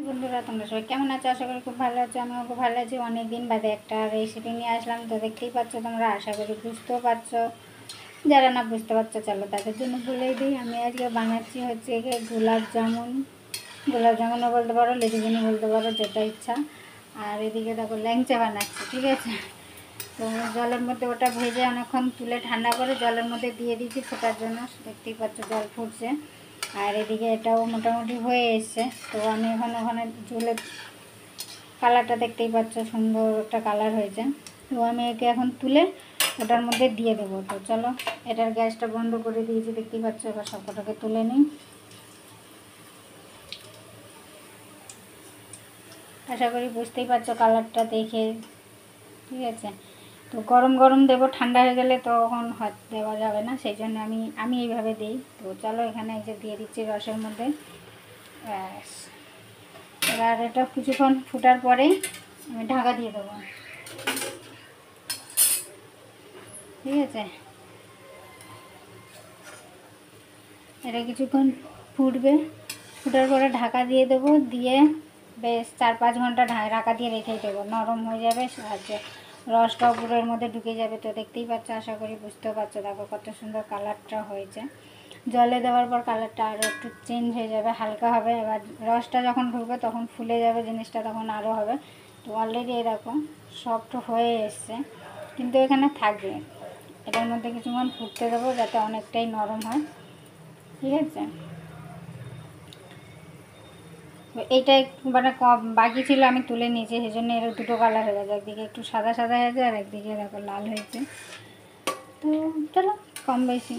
বন্ধুরা তোমরা সবাই কেমন আছো? আশা করি খুব ভালো আছো। আমিও খুব ভালো আছি। অনেকদিন বাদে একটা রেসিপি নিয়ে আসলাম, তো দেখতেই পাচ্ছ তোমরা, আশা করি বুঝতেও পারছো। যারা না বুঝতে পারছো চলো তাদের জন্য বলেই দিই। আমি আজকে বানাচ্ছি হচ্ছে গোলাপ জামুন। গোলাপ জামুনও বলতে পারো, লেডিকেনি বলতে পারো, যেটা ইচ্ছা। আর এদিকে দেখো ল্যাংচা বানাচ্ছি, ঠিক আছে। তো জলের মধ্যে ওটা ভেজে অনেকক্ষণ তুলে ঠান্ডা করে জলের মধ্যে দিয়ে দিয়েছি ফোটার জন্য। দেখতেই পাচ্ছ জল ফুটছে। আর এদিকে এটাও মোটামুটি হয়ে এসছে। তো আমি ওখানে ঝুলে কালারটা দেখতেই পাচ্ছ, সুন্দর একটা কালার হয়েছে। তো আমি একে এখন তুলে ওটার মধ্যে দিয়ে দেবো। তো চলো, এটার গ্যাসটা বন্ধ করে দিয়েছি, দেখতেই পাচ্ছ। এবার সবকটাকে তুলে নিই। আশা করি বুঝতেই পারছো কালারটা দেখে, ঠিক আছে। তো গরম গরম দেবো, ঠান্ডা হয়ে গেলে তখন হয়তো দেওয়া যাবে না, সেই জন্য আমি এইভাবে দিই। তো চলো, এখানে এই যে দিয়ে দিচ্ছি রসের মধ্যে। ব্যাস, এবার এটা কিছুক্ষণ ফুটার পরেই আমি ঢাকা দিয়ে দেবো, ঠিক আছে। এটা কিছুক্ষণ ফুটবে, ফুটার পরে ঢাকা দিয়ে দেবো, দিয়ে বেশ 4-5 ঘন্টা ঢাকা দিয়ে রেখেই দেবো। নরম হয়ে যাবে, সাহায্যে রসটাও পুরো এর মধ্যে ঢুকে যাবে। তো দেখতেই পাচ্ছ, আশা করি বুঝতেও পারছো। দেখো কত সুন্দর কালারটা হয়েছে। জলে দেওয়ার পর কালারটা আরও একটু চেঞ্জ হয়ে যাবে, হালকা হবে। এবার রসটা যখন ঢুকবে তখন ফুলে যাবে জিনিসটা, তখন আরও হবে। তো অলরেডি এরকম সফট হয়ে এসছে, কিন্তু এখানে থাকবে। এটার মধ্যে কিছুক্ষণ ফুটতে দেবো যাতে অনেকটাই নরম হয়, ঠিক আছে। এইটা মানে কম বাকি ছিল, আমি তুলে নিয়েছি, সেই জন্য এর দুটো কালার হয়ে গেছে। একদিকে একটু সাদা সাদা হয়েছে আর একদিকে দেখো লাল হয়েছে। তো চলো, কম বেশি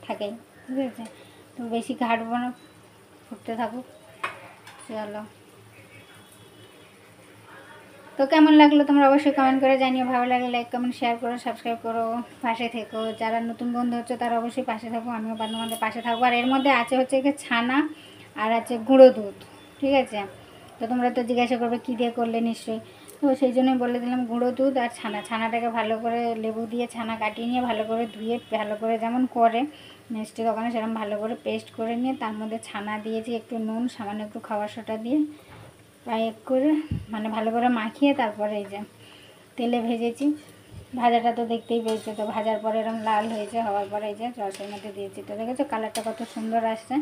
থাকেই, ঠিক আছে। তো বেশি ঘাটবো না, ফুটতে থাকুক। চলো, তো কেমন লাগলো তোমরা অবশ্যই কমেন্ট করে জানিও। ভালো লাগলে লাইক কমেন্ট শেয়ার করো, সাবস্ক্রাইব করো, পাশে থেকো। যারা নতুন বন্ধু হচ্ছে তারা অবশ্যই পাশে থাকো, আমিও তোমাদের পাশে থাকবো। আর এর মধ্যে আছে হচ্ছে ছানা আর আছে গুঁড়ো দুধ, ঠিক আছে। তো তোমরা তো জিজ্ঞাসা করবে কী দিয়ে করলে নিশ্চয়ই, তো সেই জন্যই বলে দিলাম গুঁড়ো দুধ আর ছানাটাকে ভালো করে লেবু দিয়ে ছানা কাটিয়ে নিয়ে ভালো করে ধুয়ে, ভালো করে যেমন করে মিষ্টি দোকানে সেরকম ভালো করে পেস্ট করে নিয়ে তার মধ্যে ছানা দিয়েছি, একটু নুন, সামান্য একটু খাবার সোডা দিয়ে এক করে মানে ভালো করে মাখিয়ে তারপরে এই যে তেলে ভেজেছি। ভাজাটা তো দেখতেই পেয়েছো। তো ভাজার পরে এরকম লাল হয়েছে, হওয়ার পরে এই যে রসের মধ্যে দিয়েছি। তো দেখেছো কালারটা কত সুন্দর আসছে।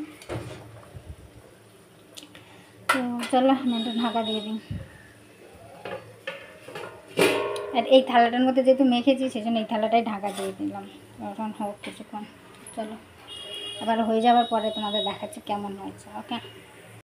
তো চলো, আমি একটু ঢাকা দিয়ে দিই। আর এই থালাটার মধ্যে যেহেতু মেখেছি সেই জন্য এই থালাটাই ঢাকা দিয়ে দিলাম। এখন হোক কিছুক্ষণ। চলো, আবার হয়ে যাওয়ার পরে তোমাদের দেখাচ্ছি কেমন হয়েছে। ওকে।